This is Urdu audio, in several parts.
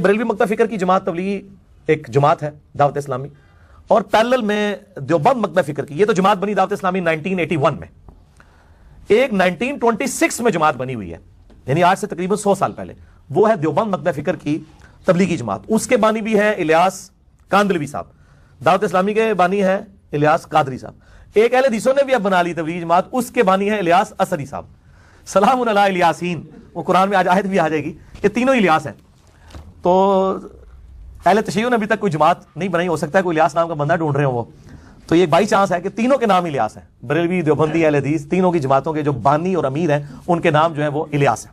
بریلوی مکتب فکر کی جماعت تبلیغی ایک جماعت ہے دعوت اسلامی، اور پیرلل میں دیوبند مکتب فکر کی، یہ تو جماعت بنی دعوت اسلامی 1981 میں، ایک 1926 میں جماعت بنی ہوئی ہے، یعنی آج سے تقریباً 100 سال پہلے، وہ ہے دیوبند مکتب فکر کی تبلیغی جماعت۔ اس کے بانی بھی ہے الیاس کاندلوی صاحب، دعوت اسلامی کے بانی ہے الیاس قادری صاحب۔ ایک اہل حدیثوں نے بھی اب بنا لی تبلیغی جماعت، اس کے بانی ہے الیاس اسدی صاحب، سلام علی الیاسین، وہ قرآن میں آج آیت بھی آ جائے گی، یہ تینوں الیاس ہیں۔ تو اہل تشیع نے ابھی تک کوئی جماعت نہیں بنائی، ہو سکتا ہے کوئی الیاس نام کا بندہ ڈھونڈ رہے ہوں وہ، تو یہ بائی چانس ہے کہ تینوں کے نام الیاس ہیں، بریلوی، دیوبندی، اہل حدیث، تینوں کی جماعتوں کے جو بانی اور امیر ہیں ان کے نام جو ہیں وہ الیاس ہیں۔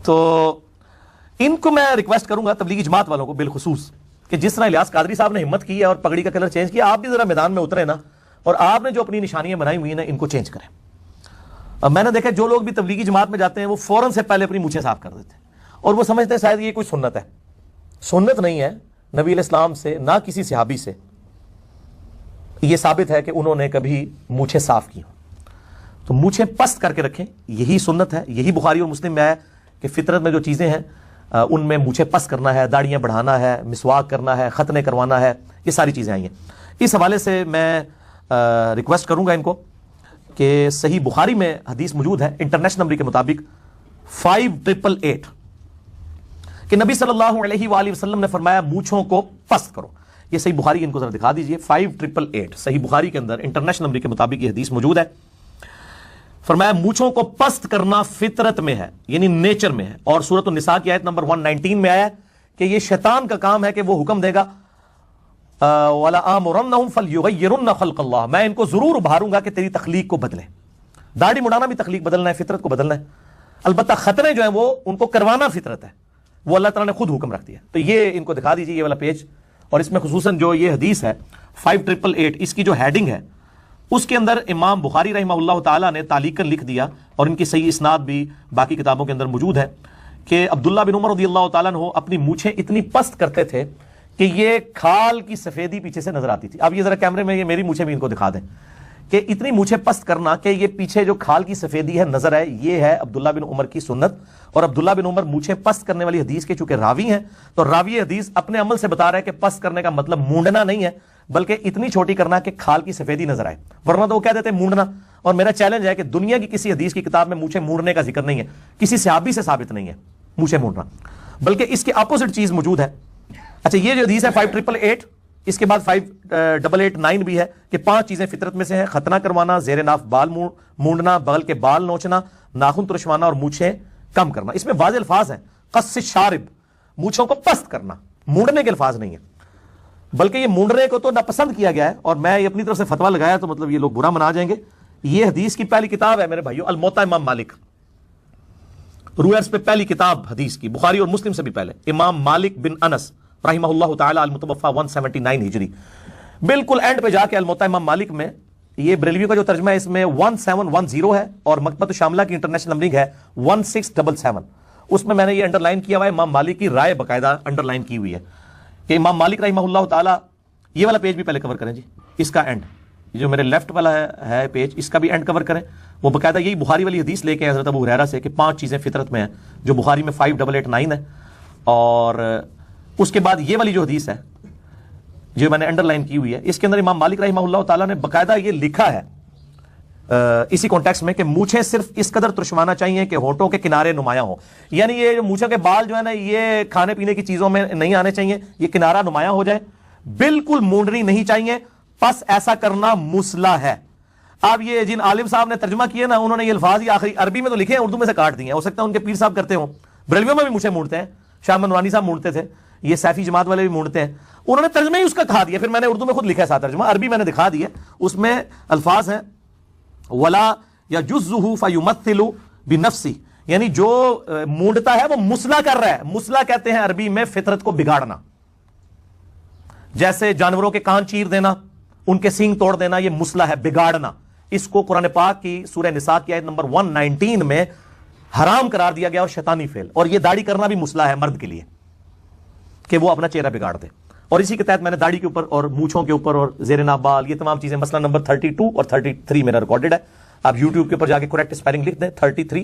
تو ان کو میں ریکویسٹ کروں گا تبلیغی جماعت والوں کو بالخصوص کہ جس طرح الیاس قادری صاحب نے ہمت کی ہے اور پگڑی کا کلر چینج کیا، آپ بھی ذرا میدان میں اترے نا، اور آپ نے جو اپنی نشانیاں بنائی ہوئی ہیں نا ان کو چینج کریں۔ اب میں نے دیکھا جو لوگ بھی تبلیغی جماعت میں جاتے ہیں وہ فوراً سے پہلے اپنی مونچھیں صاف کر دیتے ہیں، اور وہ سمجھتے ہیں شاید یہ کوئی سنت ہے۔ سنت نہیں ہے، نبی علیہ السلام سے نہ کسی صحابی سے یہ ثابت ہے کہ انہوں نے کبھی مونچھیں صاف کی ہوں۔ تو مونچھیں پست کر کے رکھیں، یہی سنت ہے، یہی بخاری اور مسلم میں ہے کہ فطرت میں جو چیزیں ہیں ان میں مونچھیں پست کرنا ہے، داڑیاں بڑھانا ہے، مسواک کرنا ہے، ختنے کروانا ہے، یہ ساری چیزیں آئی ہیں۔ اس حوالے سے میں ریکویسٹ کروں گا ان کو کہ صحیح بخاری میں حدیث موجود ہے انٹرنیشنل نمبر کے مطابق 5888 کہ نبی صلی اللہ علیہ وآلہ وسلم نے فرمایا مونچھوں کو پست کرو۔ یہ صحیح بخاری ان کو ذرا دکھا دیجئے، 5888 صحیح بخاری کے اندر انٹرنیشنل نمبر کے مطابق یہ حدیث موجود ہے۔ فرمایا مونچھوں کو پست کرنا فطرت میں ہے، یعنی نیچر میں ہے، اور سورۃ النساء کی آیت نمبر 119 میں آیا ہے کہ یہ شیطان کا کام ہے کہ وہ حکم دے گا وَلَآمُرَنَّهُمْ فَلْيُغَيِّرُنَّ خَلْقَ اللَّهِ، میں ان کو ضرور ابھاروں گا کہ تیری تخلیق کو بدلیں۔ داڑھی مڑانا بھی تخلیق بدلنا ہے، فطرت کو بدلنا ہے، البتہ خطرے جو ہیں وہ ان کو کروانا فطرت ہے، وہ اللہ تعالیٰ نے خود حکم رکھ دیا۔ تو یہ ان کو دکھا دیجیے یہ والا پیج، اور اس میں خصوصاً جو یہ حدیث ہے 5888 اس کی جو ہیڈنگ ہے اس کے اندر امام بخاری رحمہ اللہ تعالیٰ نے تعلیقاً لکھ دیا، اور ان کی صحیح اسناد بھی باقی کتابوں کے اندر موجود ہے، کہ عبداللہ بن عمر رضی اللہ تعالیٰ عنہ اپنی مونچھیں اتنی پست کرتے تھے کہ یہ کھال کی سفیدی پیچھے سے نظر آتی تھی۔ اب یہ ذرا کیمرے میں یہ میری مونچھیں بھی ان کو دکھا دیں کہ اتنی مونچھیں پست کرنا کہ یہ پیچھے جو کھال کی سفیدی ہے نظر آئے، یہ ہے عبداللہ بن عمر کی سنت۔ اور عبداللہ بن عمر مونچھیں پست کرنے والی حدیث کے چونکہ راوی ہیں، تو راوی حدیث اپنے عمل سے بتا رہا ہے کہ پست کرنے کا مطلب مونڈنا نہیں ہے، بلکہ اتنی چھوٹی کرنا کہ کھال کی سفیدی نظر آئے، ورنہ تو وہ کہہ دیتے ہیں مونڈنا۔ اور میرا چیلنج ہے کہ دنیا کی کسی حدیث کی کتاب میں مونچھیں مونڈنے کا ذکر نہیں ہے، کسی صحابی سے ثابت نہیں ہے مونچھیں مونڈنا، بلکہ اس کے اپوزٹ چیز موجود ہے۔ اچھا، یہ جو حدیث ہے 5888، اس کے بعد 5889 بھی ہے کہ 5 چیزیں فطرت میں سے ہیں: ختنہ کروانا، زیر ناف بال مونڈنا، بغل کے بال نوچنا، ناخن ترشوانا، اور مونچھیں کم کرنا۔ اس میں واضح الفاظ ہیں، قص الشارب، مونچھوں کو پست کرنا، مونڈنے کے الفاظ نہیں ہیں، بلکہ یہ مونڈنے کو تو ناپسند کیا گیا ہے، اور میں اپنی طرف سے فتویٰ لگایا تو مطلب یہ لوگ برا منا جائیں گے۔ یہ حدیث کی پہلی کتاب ہے میرے بھائیو، الموطا امام مالک، روایرز پہ پہلی کتاب حدیث کی، بخاری اور مسلم سے بھی پہلے، امام مالک بن انس رحمہ اللہ تعالی المتوفی 179 ہجری، بالکل اینڈ پہ جا کے الموطا امام مالک میں یہ بریلوی کا جو ترجمہ ہے اس میں 1710 ہے، اور مکتبۃ شاملہ کی انٹرنیشنل نمبرنگ ہے 1677۔ اس میں نے یہ انڈر لائن کیا ہوا ہے، امام مالک کی رائے باقاعدہ انڈر لائن کی ہوئی ہے کہ امام مالک رحمہ اللہ تعالی، یہ والا پیج بھی پہلے کور کریں جی، اس کا اینڈ، یہ جو میرے لیفٹ والا ہے پیج، اس کا بھی اینڈ کور کریں۔ وہ باقاعدہ یہی بخاری والی حدیث لے کے حضرت ابو ہریرہ سے کہ 5 چیزیں فطرت میں ہیں، جو بخاری میں 5889 ہے، اور اس کے بعد یہ والی جو حدیث ہے جو میں نے انڈر لائن کی ہوئی ہے، اس کے اندر امام مالک رحمہ اللہ تعالیٰ نے باقاعدہ یہ لکھا ہے اسی کانٹیکسٹ میں کہ مونچھیں صرف اس قدر ترشوانا چاہیے کہ ہونٹوں کے کنارے نمایاں ہوں، یعنی یہ جو مونچھوں کے بال جو ہے نا یہ کھانے پینے کی چیزوں میں نہیں آنے چاہیے، یہ کنارہ نمایاں ہو جائے، بالکل مونڈنی نہیں چاہیے، پس ایسا کرنا مسلح ہے۔ اب یہ جن عالم صاحب نے ترجمہ کیے نا، انہوں نے یہ الفاظ ہی آخری عربی میں تو لکھے ہیں، اردو میں سے کاٹ دیے ہیں، ہو سکتا ہے ان کے پیر صاحب کرتے ہوں، بریلویوں میں بھی مونچھیں مونڈتے ہیں، شاہ منوانی صاحب مونڈتے تھے، یہ سیفی جماعت والے بھی مونڈتے ہیں، انہوں نے ترجمہ ہی اس کا کھا دیا، پھر میں نے اردو میں خود لکھا ہے ساتھ ترجمہ، عربی میں نے دکھا دیا، اس میں الفاظ ہیں ولا یجزہ فیمثل بنفسی، یعنی جو مونڈتا ہے وہ مسلح کر رہا ہے۔ مسلح کہتے ہیں عربی میں فطرت کو بگاڑنا، جیسے جانوروں کے کان چیر دینا، ان کے سینگ توڑ دینا، یہ مسلح ہے، بگاڑنا۔ اس کو قرآن پاک کی سورہ نساء کی آیت نمبر 119 میں حرام قرار دیا گیا، اور شیطانی فعل، اور یہ داڑھی کرنا بھی مسلح ہے مرد کے لیے کہ وہ اپنا چہرہ بگاڑ دے، اور اسی کے تحت میں نے داڑھی کے اوپر اور مونچھوں کے اوپر اور زیر ناف بال، یہ تمام چیزیں مسئلہ نمبر 32 اور 33 میرا ریکارڈڈ ہے، آپ یوٹیوب کے اوپر جا کے کریکٹ اسپیلنگ لکھ دیں 33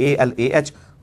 ALAH,